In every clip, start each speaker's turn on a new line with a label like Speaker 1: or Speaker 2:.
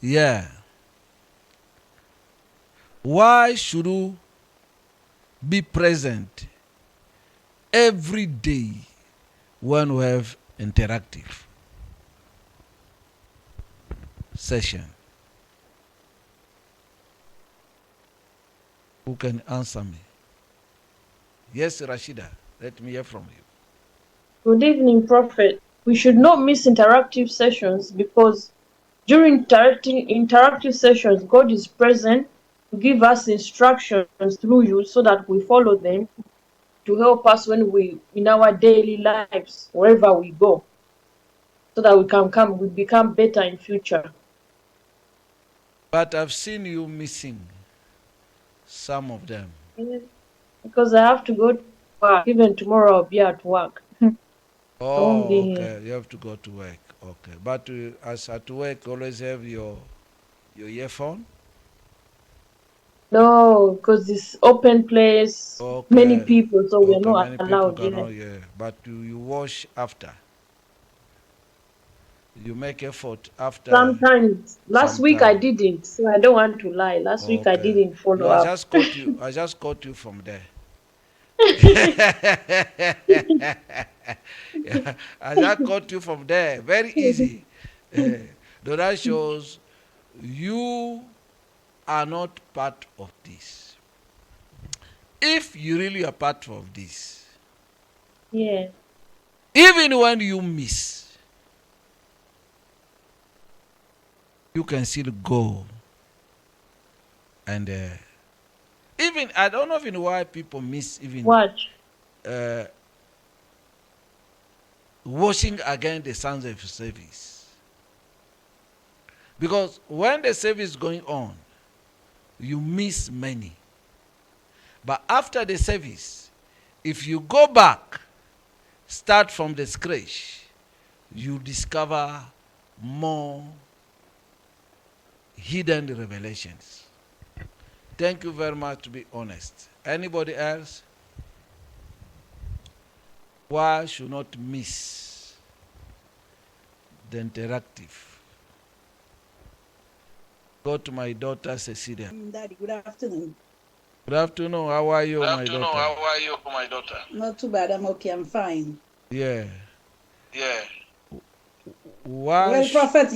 Speaker 1: Yeah. Why should you be present every day when we have interactive session? Who can answer me? Yes, Rashida. Let me hear from you.
Speaker 2: Good evening, Prophet. We should not miss interactive sessions because during interactive sessions, God is present to give us instructions through you so that we follow them to help us when we in our daily lives, wherever we go, so that we become better in future.
Speaker 1: But I've seen you missing some of them.
Speaker 2: Yes. Because I have to go to work. Even tomorrow I'll be at work. I won't
Speaker 1: Oh,
Speaker 2: be here.
Speaker 1: okay. You have to go to work. Okay. But as at work, always have your earphone.
Speaker 2: No, because it's open place, many
Speaker 1: Okay.
Speaker 2: people, so we're
Speaker 1: Okay.
Speaker 2: not
Speaker 1: Many people
Speaker 2: allowed here.
Speaker 1: cannot hear. But you wash after. You make effort after
Speaker 2: Sometimes last
Speaker 1: some
Speaker 2: week I
Speaker 1: time.
Speaker 2: didn't, so I don't want to lie. Last week I
Speaker 1: Okay.
Speaker 2: didn't
Speaker 1: No,
Speaker 2: follow
Speaker 1: I
Speaker 2: up.
Speaker 1: just caught you. I just caught you from there. Yeah, I just caught you from there. Very easy. So that shows you are not part of this. If you really are part of this,
Speaker 2: Yeah.
Speaker 1: even when you miss, you can still go and even I don't know even why people miss even
Speaker 2: Watch.
Speaker 1: uh, watching again the sounds of service, because when the service is going on, you miss many. But after the service, if you go back, start from the scratch, you discover more hidden revelations. Thank you very much, to be honest. Anybody else? Why should not miss the interactive? Go to my daughter Cecilia.
Speaker 3: Daddy, good afternoon.
Speaker 1: Good afternoon. How are you,
Speaker 3: Good
Speaker 1: my
Speaker 3: afternoon.
Speaker 1: daughter?
Speaker 3: How are you, my daughter? Not too bad. I'm okay. I'm fine.
Speaker 1: Yeah.
Speaker 3: Yeah.
Speaker 1: Why?
Speaker 3: Well, Prophet,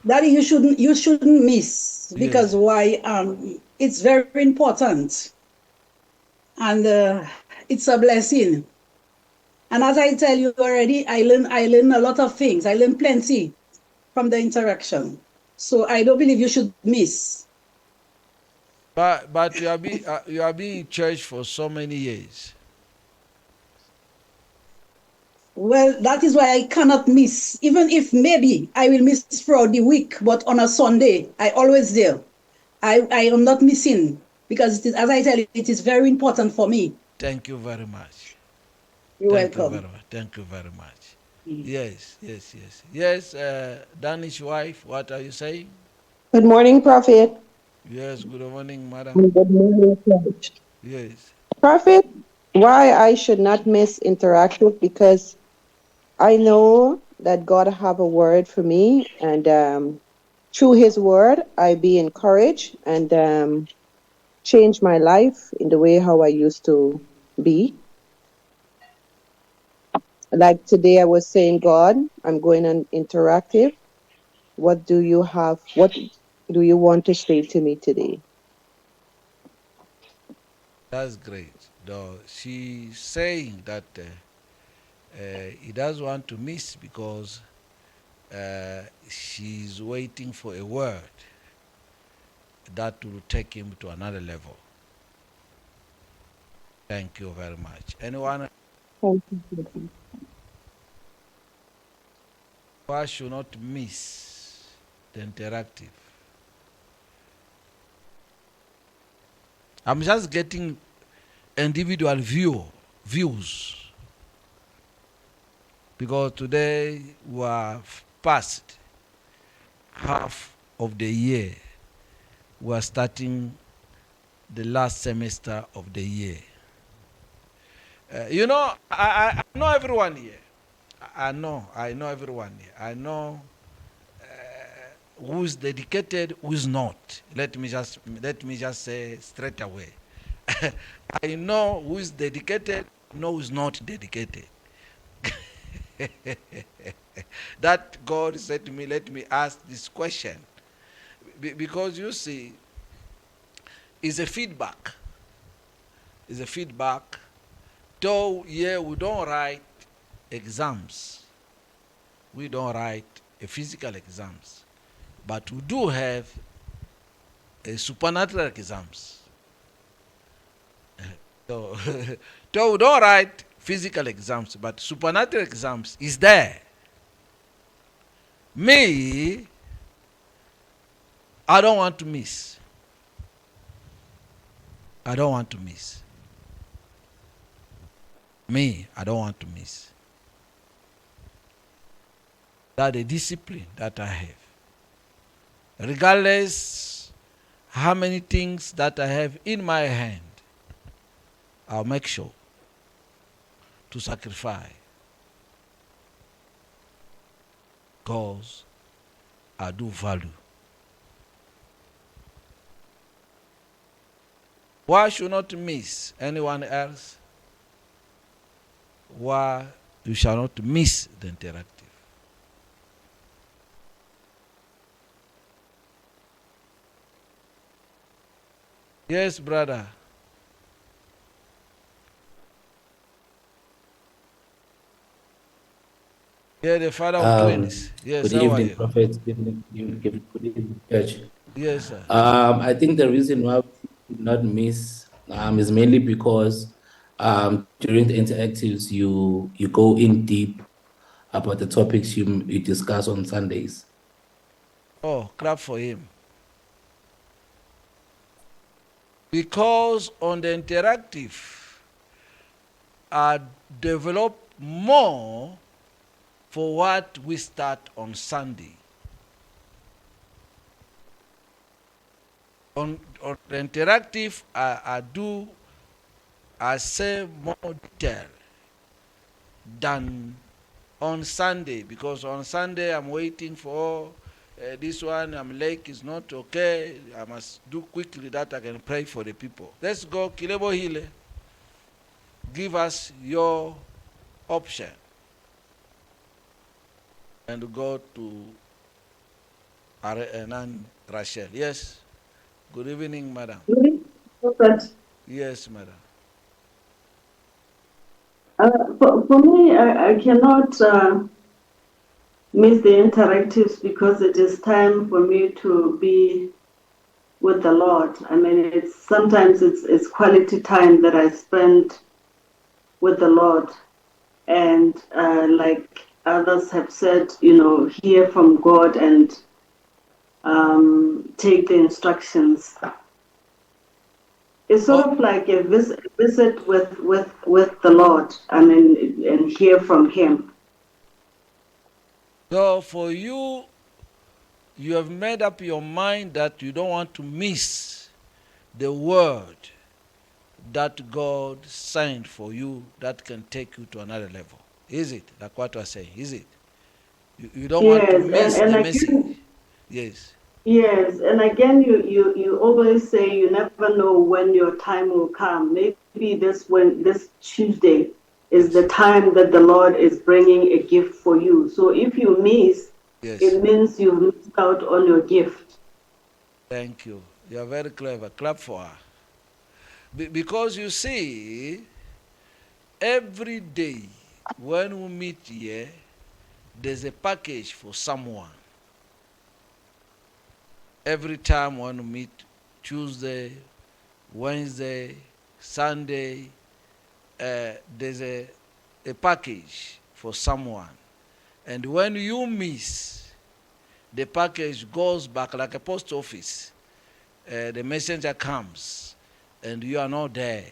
Speaker 3: Daddy, you shouldn't miss
Speaker 1: Yeah.
Speaker 3: because why? It's very important and it's a blessing. And as I tell you already, I learn a lot of things. I learn plenty from the interaction. So I don't believe you should miss.
Speaker 1: But you have been in church for so many years.
Speaker 3: Well, that is why I cannot miss. Even if maybe I will miss for the week, but on a Sunday, I always there. I am not missing because it is, as I tell you, it is very important for me.
Speaker 1: Thank you very much.
Speaker 3: You're
Speaker 1: Thank you very
Speaker 3: welcome.
Speaker 1: much. Thank you very much.
Speaker 3: Mm.
Speaker 1: Yes, yes, yes. Yes, Danish wife, what are you saying?
Speaker 4: Good morning, Prophet.
Speaker 1: Yes, good morning, madam.
Speaker 4: And good morning, Coach.
Speaker 1: Yes.
Speaker 4: Prophet, why I should not miss interactive because I know that God have a word for me, and through His word, I be encouraged and change my life in the way how I used to be. Like today, I was saying, God, I'm going on interactive. What do you have? What do you want to say to me today?
Speaker 1: That's great. Though she's saying that he doesn't want to miss because she's waiting for a word that will take him to another level. Thank you very much. Anyone?
Speaker 4: Thank you.
Speaker 1: Why should not miss the interactive? I'm just getting individual views because today we have passed half of the year. We are starting the last semester of the year. I know everyone here. I know everyone here. I know who's dedicated, who's not. Let me just say straight away. I know who's dedicated, know who's not dedicated. That God said to me, let me ask this question. Because you see, it's a feedback. It's a feedback. Though, yeah, we don't write exams. We don't write a physical exams. But we do have a supernatural exams. So, though we don't write physical exams, but supernatural exams is there. Me, I don't want to miss. I don't want to miss. Me, I don't want to miss. That's the discipline that I have. Regardless how many things that I have in my hand, I'll make sure to sacrifice. Because I do value. Why should not miss anyone else? Why you shall not miss the interactive? Yes, brother. Yeah, the father of twins. Yes,
Speaker 5: Good
Speaker 1: how are
Speaker 5: evening,
Speaker 1: you?
Speaker 5: Prophet. Good evening, Church.
Speaker 1: Yes, sir.
Speaker 5: I think the reason why we did not miss is mainly because during the interactives you go in deep about the topics you discuss on Sundays.
Speaker 1: Oh, clap for him. Because on the interactive, I develop more for what we start on Sunday. On the interactive, I say more detail than on Sunday, because on Sunday I'm waiting for this one. I'm like, it's not okay. I must do quickly that I can pray for the people. Let's go, Kilebo Hile. Give us your option. And go to Anan Rachel. Yes. Good evening, madam.
Speaker 2: Prophet.
Speaker 1: Yes, madam.
Speaker 2: For me, I cannot miss the interactives because it is time for me to be with the Lord. I mean, sometimes it's quality time that I spend with the Lord, and like others have said, hear from God and take the instructions. It's sort of like a visit with the Lord. I mean, and hear from Him.
Speaker 1: So for you, you have made up your mind that you don't want to miss the word that God signed for you that can take you to another level. Is it? Like what I was saying, is it? You don't want to miss
Speaker 2: and
Speaker 1: the
Speaker 2: again,
Speaker 1: message. Yes.
Speaker 2: yes, and again, you always say you never know when your time will come. Maybe this Tuesday is
Speaker 1: Yes.
Speaker 2: the time that the Lord is bringing a gift for you. So if you miss,
Speaker 1: Yes.
Speaker 2: it means you've missed out on your gift.
Speaker 1: Thank you. You are very clever. Clap for her. Because you see, every day when we meet here, there's a package for someone. Every time when we meet, Tuesday, Wednesday, Sunday, there's a package for someone. And when you miss, the package goes back like a post office. The messenger comes and you are not there.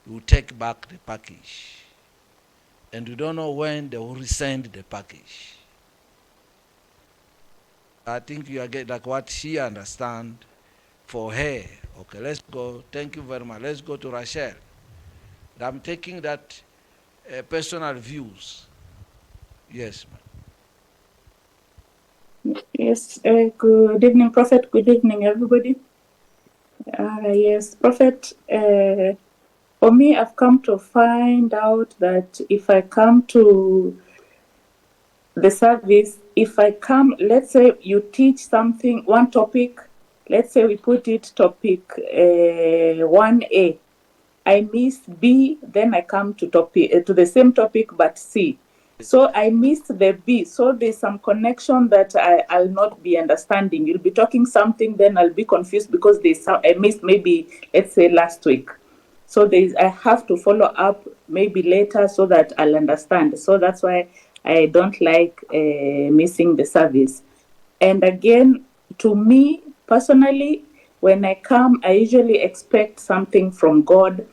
Speaker 1: You take back the package. And you don't know when they will resend the package. I think you are getting like what she understand for her. Okay, let's go. Thank you very much. Let's go to Rachel. I'm taking that personal views. Yes, ma'am.
Speaker 6: Yes, Yes, good evening, Prophet. Good evening, everybody. Yes, Prophet, for me, I've come to find out that if I come to the service, if I come, let's say you teach something, one topic, let's say we put it topic 1A. I miss B, then I come to topic to the same topic but C. So I missed the B. So there's some connection that I'll not be understanding. You'll be talking something, then I'll be confused because there's some I missed maybe, let's say, last week. So I have to follow up maybe later so that I'll understand. So that's why I don't like missing the service. And again, to me personally, when I come, I usually expect something from God.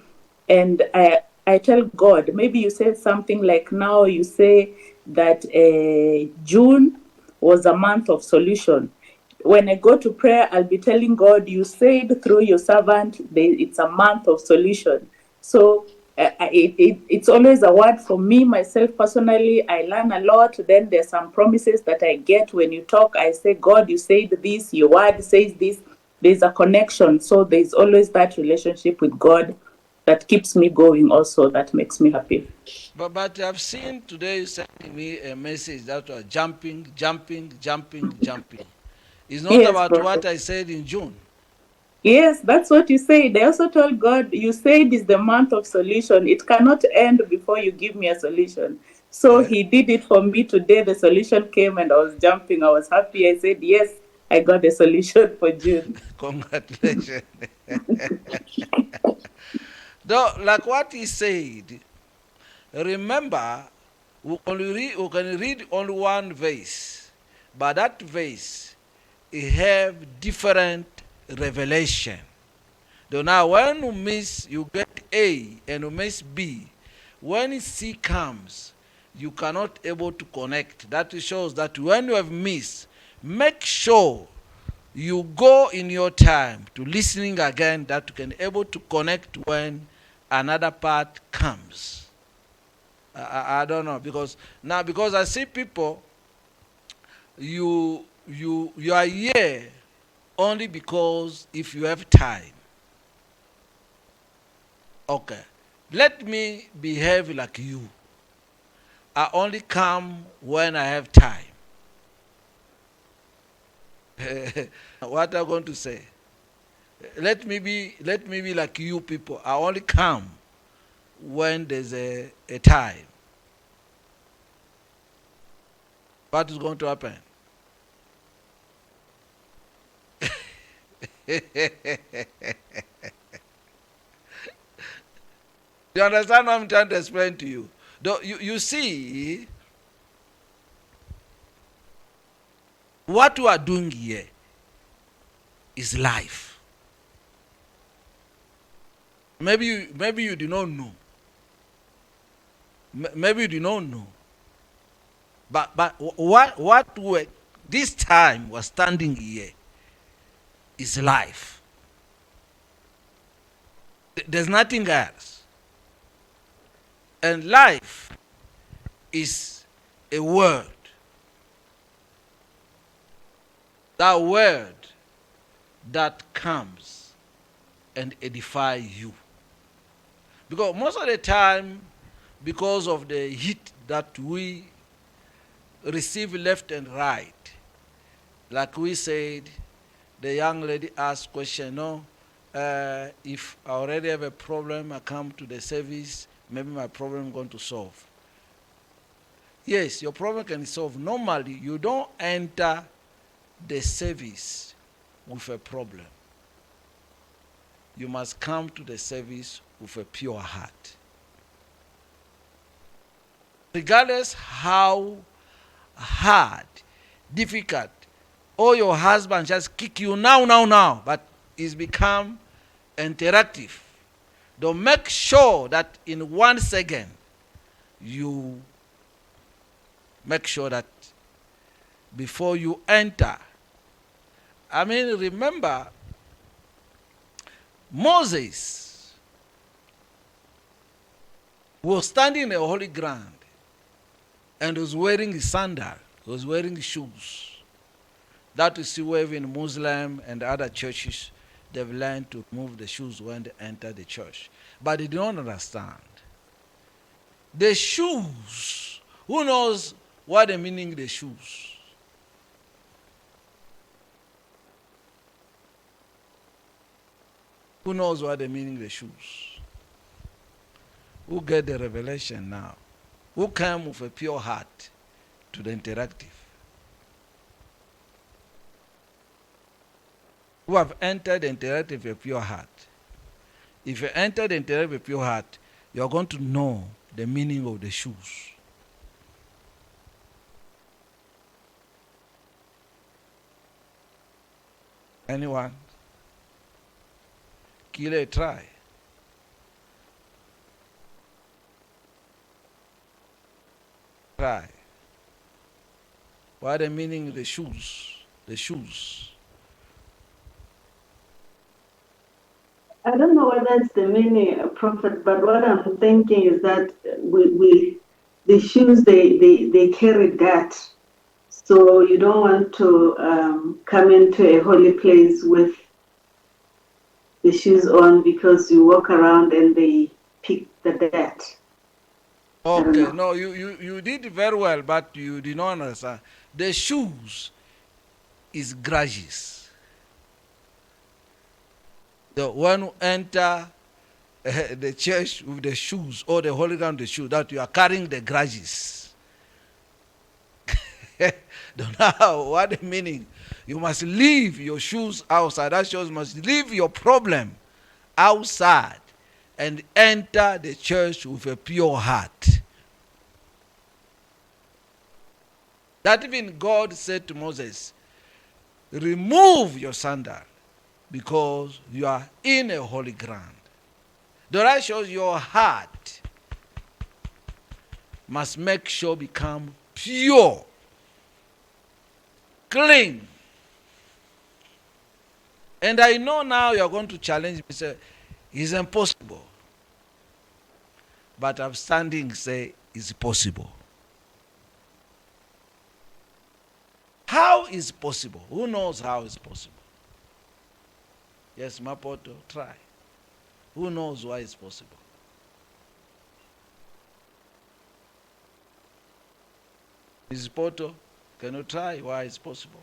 Speaker 6: And I tell God, maybe you said something like now you say that June was a month of solution. When I go to prayer, I'll be telling God, you said through your servant, it's a month of solution. So it's always a word for me, myself personally. I learn a lot. Then there's some promises that I get when you talk. I say, God, you said this, your word says this. There's a connection. So there's always that relationship with God that keeps me going also, that makes me happy.
Speaker 1: But I've seen today you sending me a message that was jumping. It's not
Speaker 6: Yes,
Speaker 1: about what
Speaker 6: Prophet.
Speaker 1: I said in June.
Speaker 6: Yes, that's what you said. I also told God, you said it's the month of solution. It cannot end before you give me a solution. So
Speaker 1: Eh?
Speaker 6: he did it for me today. The solution came and I was jumping. I was happy. I said, yes, I got the solution for June.
Speaker 1: Congratulations. Though, like what he said, remember, we can read only one verse, but that verse it have different revelation. Though now when you miss, you get A and you miss B. When C comes, you cannot able to connect. That shows that when you have missed, make sure you go in your time to listening again that you can able to connect when another part comes. I don't know because now because I see people you are here only because if you have time. Okay. Let me behave like you. I only come when I have time. What am I going to say? Let me be like you people. I only come when there's a time. What is going to happen? You understand what I'm trying to explain to you? You see, what we are doing here is life. Maybe you do not know. Maybe you do not know. But what we this time was standing here is life. There's nothing else. And life is a word. That word that comes and edify you. Because most of the time, because of the heat that we receive left and right, like we said, the young lady asked question, no, if I already have a problem, I come to the service, maybe my problem is going to solve. Yes, your problem can solve. Normally, you don't enter the service with a problem. You must come to the service with a pure heart. Regardless how hard, difficult, or your husband just kick you now, but it's become interactive. Don't make sure that in 1 second you make sure that before you enter. I mean, remember, Moses was standing in the holy ground and was wearing his sandal, was wearing his shoes. That you see where even Muslim and other churches, they've learned to remove the shoes when they enter the church. But they don't understand. The shoes, who knows what the meaning of the shoes? Who knows what the meaning of the shoes? Who get the revelation now? Who came with a pure heart to the interactive? Who have entered the interactive with a pure heart? If you enter the interactive with a pure heart, you are going to know the meaning of the shoes. Anyone? Kile, try. Try. What the meaning of the shoes? The shoes.
Speaker 7: I don't know whether it's the meaning, Prophet, but what I'm thinking is that the shoes, they carry dirt. So you don't want to come into a holy place with the shoes on because you walk around and they pick the dirt.
Speaker 1: Okay, no, you did very well, but you did not understand. The shoes is grudges. The one who enter the church with the shoes or the holy ground, the shoe, that you are carrying the grudges. Don't know what the meaning. You must leave your shoes outside. That shows you must leave your problem outside and enter the church with a pure heart. That even God said to Moses, remove your sandal because you are in a holy ground. That shows your heart must make sure become pure, clean. And I know now you are going to challenge me, say, it's impossible. But I'm standing, say, it's possible. How is possible? Who knows how it's possible? Yes, Mapoto, try. Who knows why it's possible? Mrs. Poto, can you try why it's possible?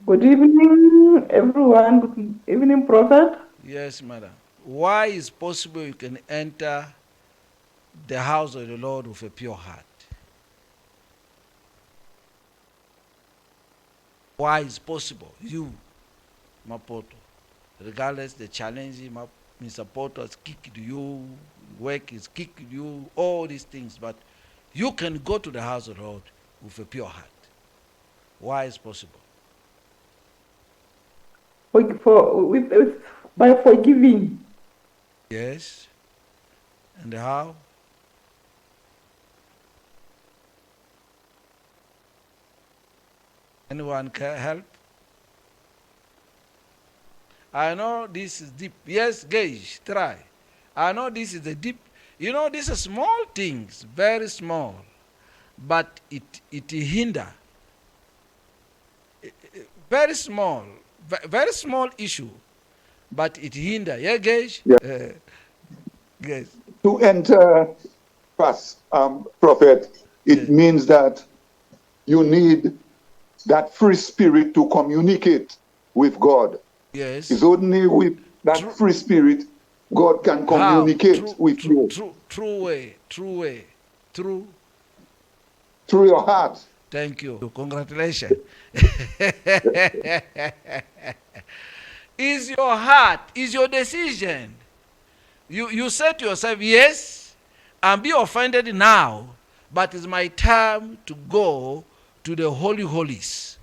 Speaker 6: Good evening, everyone. Good evening, Prophet.
Speaker 1: Yes, madam. Why is possible you can enter the house of the Lord with a pure heart? Why is possible? You, Mapoto, regardless the challenge, Mr. Poto has kicked you, work is kicked you, all these things, but you can go to the house of the Lord with a pure heart. Why is possible?
Speaker 6: By forgiving.
Speaker 1: Yes. And how? Anyone can help? I know this is deep. Yes, Gage, try. I know this is a deep. You know, these are small things, very small, but it hinder. Very small issue, but it hinder. Yeah, Gage?
Speaker 8: Yeah.
Speaker 1: Gage.
Speaker 8: To enter past, Prophet, it
Speaker 1: Yes.
Speaker 8: means that you need that free spirit to communicate with God.
Speaker 1: Yes.
Speaker 8: It's only with that
Speaker 1: True.
Speaker 8: free spirit God can communicate with you
Speaker 1: True way. True.
Speaker 8: through your heart.
Speaker 1: Thank you. Congratulations. Is your heart, is your decision. You say to yourself, yes, I'm be offended now, but it's my time to go to the Holy Holies.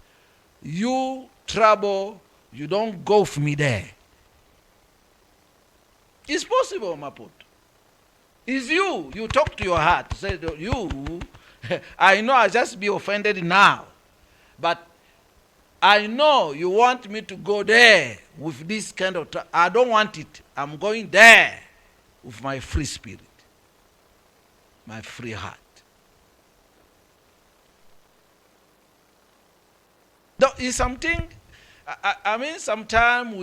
Speaker 1: You trouble, you don't go for me there. It's possible, Maput. It's you. You talk to your heart. Say, you, I know I just be offended now, but I know you want me to go there with this kind of, I don't want it. I'm going there with my free spirit, my free heart. Though it's something I mean, sometimes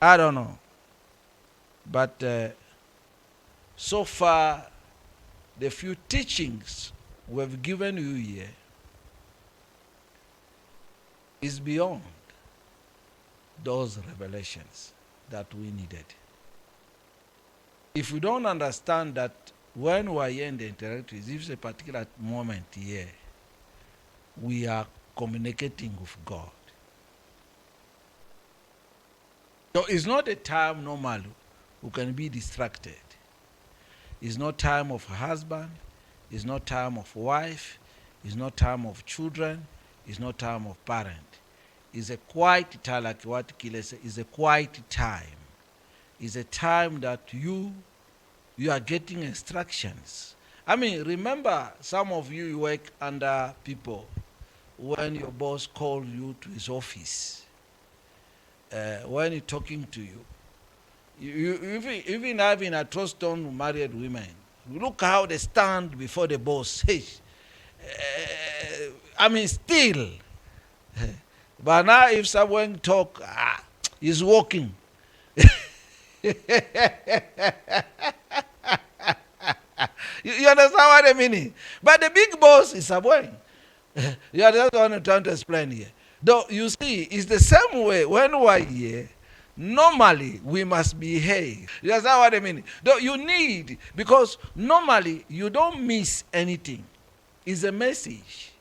Speaker 1: I don't know. But so far, the few teachings we've given you here is beyond those revelations that we needed. If we don't understand that when we are here in the interactive, if it's a particular moment here, we are communicating with God. So it's not a time normally we can be distracted. It's not time of husband, it's not time of wife, it's not time of children, it's not time of parent. It's a quiet time, like what Kile said, it's a quiet time. It's a time that you are getting instructions. I mean, remember, some of you work under people when your boss calls you to his office, when he's talking to you. Even having a trust on married women, look how they stand before the boss. Hey, I mean, still. But now if someone talk, he's walking. You understand what I mean? But the big boss is Subway. You understand what I'm trying to explain here? Though you see, it's the same way when we are here. Normally, we must behave. You understand what I mean? Though you need, because normally you don't miss anything. It's a message.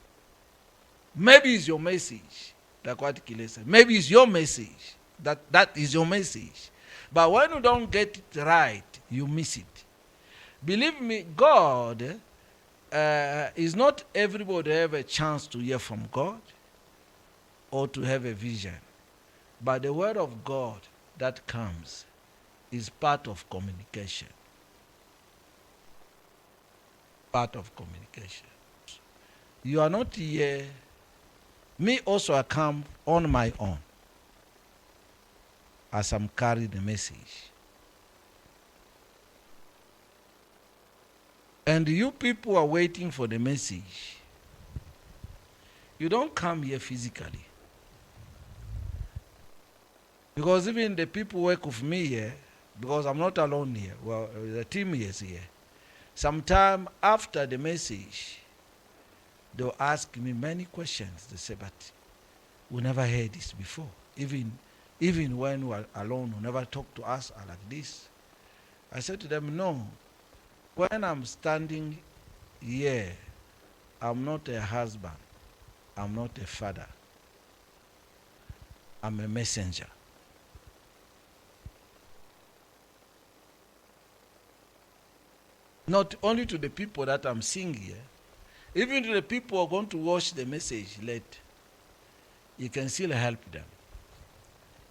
Speaker 1: Maybe it's your message, like what Kile said. Maybe it's your message. That is your message. But when you don't get it right, you miss it. Believe me, God is not everybody have a chance to hear from God or to have a vision. But the word of God that comes is part of communication. Part of communication. You are not here. Me also, I come on my own as I'm carrying the message. And you people are waiting for the message. You don't come here physically. Because even the people work with me here, because I'm not alone here, well, the team is here. Sometime after the message, they'll ask me many questions. They say, but we never heard this before. Even when we are alone, we never talk to us like this. I said to them, no. When I'm standing here, I'm not a husband. I'm not a father. I'm a messenger. Not only to the people that I'm seeing here, even to the people who are going to watch the message later, you can still help them.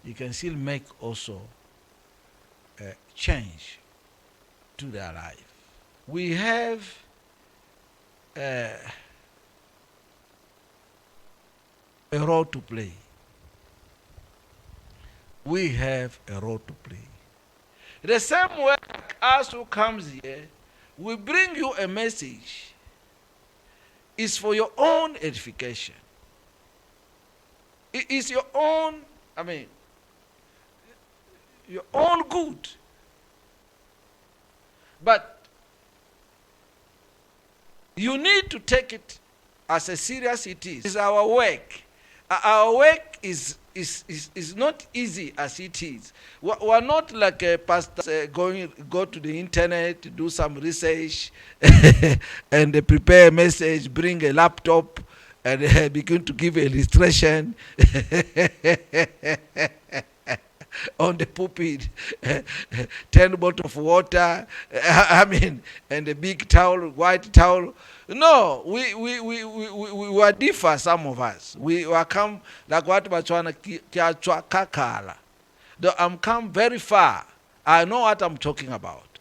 Speaker 1: You can still make also a change to their life. We have a role to play. We have a role to play. The same way as who comes here, we bring you a message. It's for your own edification. It is your own, your own good. But you need to take it as a serious it is. It's our work. Our work is not easy as it is. We're not like a pastor go to the internet, do some research, and prepare a message, bring a laptop, and begin to give an illustration on the pulpit, 10 bottles of water, and a big towel, white towel. No, we are different, some of us. We are come like what Bachwana Kakala. Though I'm come very far, I know what I'm talking about.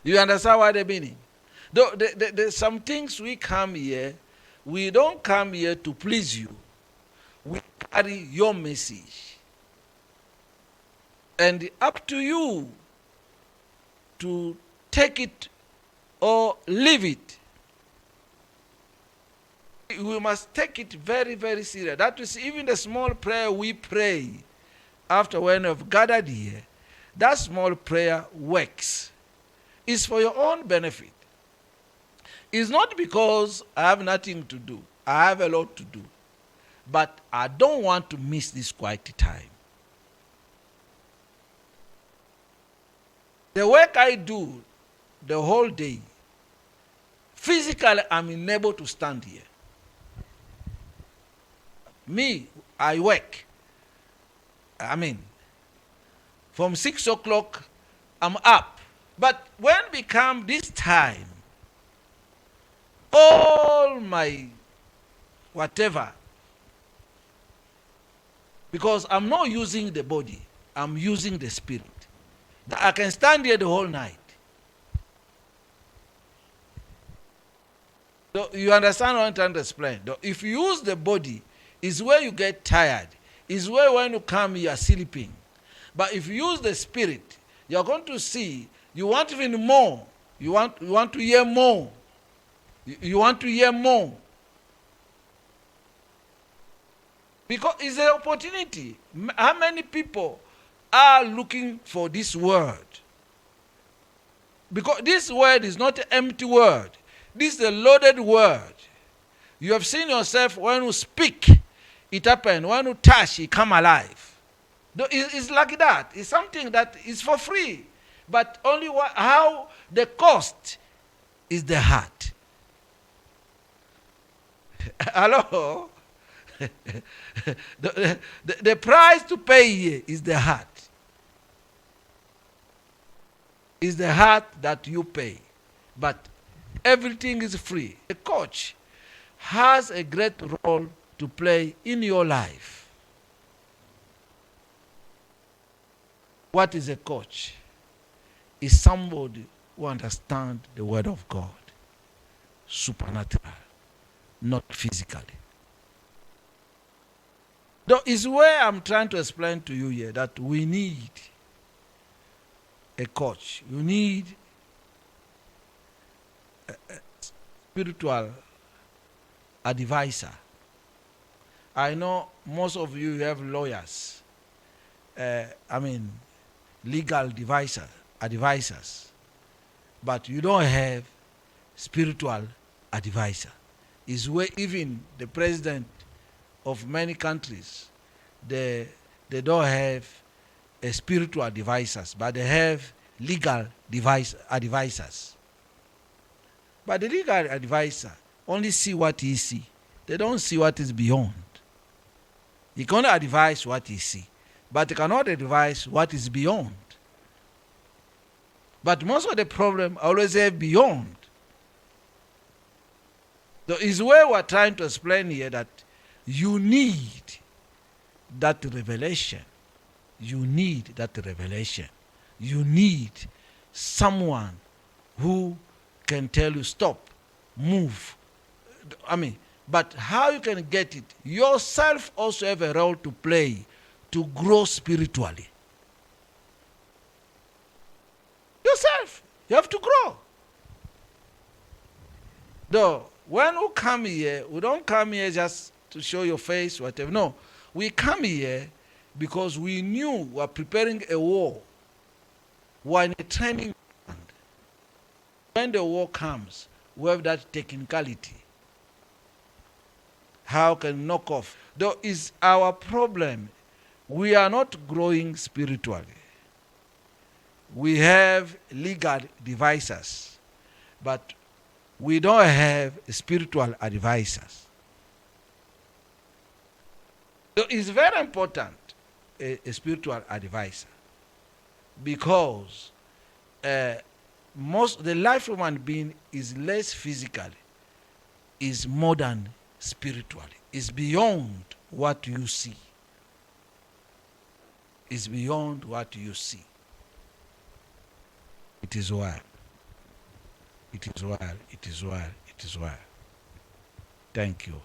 Speaker 1: You understand what I mean? Though some things we come here, we don't come here to please you. We carry your message. And up to you to take it or leave it. we must take it very, very serious. That is, even the small prayer we pray after when we've gathered here, that small prayer works. It's for your own benefit. It's not because I have nothing to do. I have a lot to do. But I don't want to miss this quiet time. The work I do the whole day, physically I'm unable to stand here. Me, I work. From 6 o'clock, I'm up. But when we come this time, all my whatever, because I'm not using the body, I'm using the spirit. I can stand here the whole night. So you understand what I'm trying to explain? If you use the body, is where you get tired. Is where when you come you are sleeping. But if you use the spirit, you're going to see, you want even more. You want to hear more. You want to hear more. Because it's an opportunity. How many people are looking for this word? Because this word is not an empty word. This is a loaded word. You have seen yourself when you speak, it happens. When you touch, it come alive. It's like that. It's something that is for free. But only how the cost is the heart. Hello? the price to pay here is the heart. It's the heart that you pay. But everything is free. A coach has a great role to play in your life. What is a coach? Is somebody who understands the word of God. Supernatural, not physically. Though is where I'm trying to explain to you here that we need a coach. You need a spiritual advisor. I know most of you have lawyers. Legal advisors. But you don't have spiritual advisor. Is where even the president of many countries, they don't have a spiritual advisors, but they have legal advisors. But the legal advisor only see what he see. They don't see what is beyond. He can advise what he see, but he cannot advise what is beyond. But most of the problem always have beyond. So is where we're trying to explain here that you need that revelation. You need that revelation. You need someone who can tell you stop, move. But how you can get it? Yourself also have a role to play to grow spiritually. Yourself, you have to grow. Though, when we come here, we don't come here just to show your face, whatever. No, we come here because we knew we were preparing a war. We are in a training ground. When the war comes, we have that technicality. How can knock off? Though is our problem. We are not growing spiritually. We have legal advisors, but we don't have spiritual advisors. So it's very important, a spiritual advisor, because the life of human being is less physical, is more than spiritually. It's beyond what you see. It's beyond what you see. It is well. It is well. It is well. It is well. Thank you.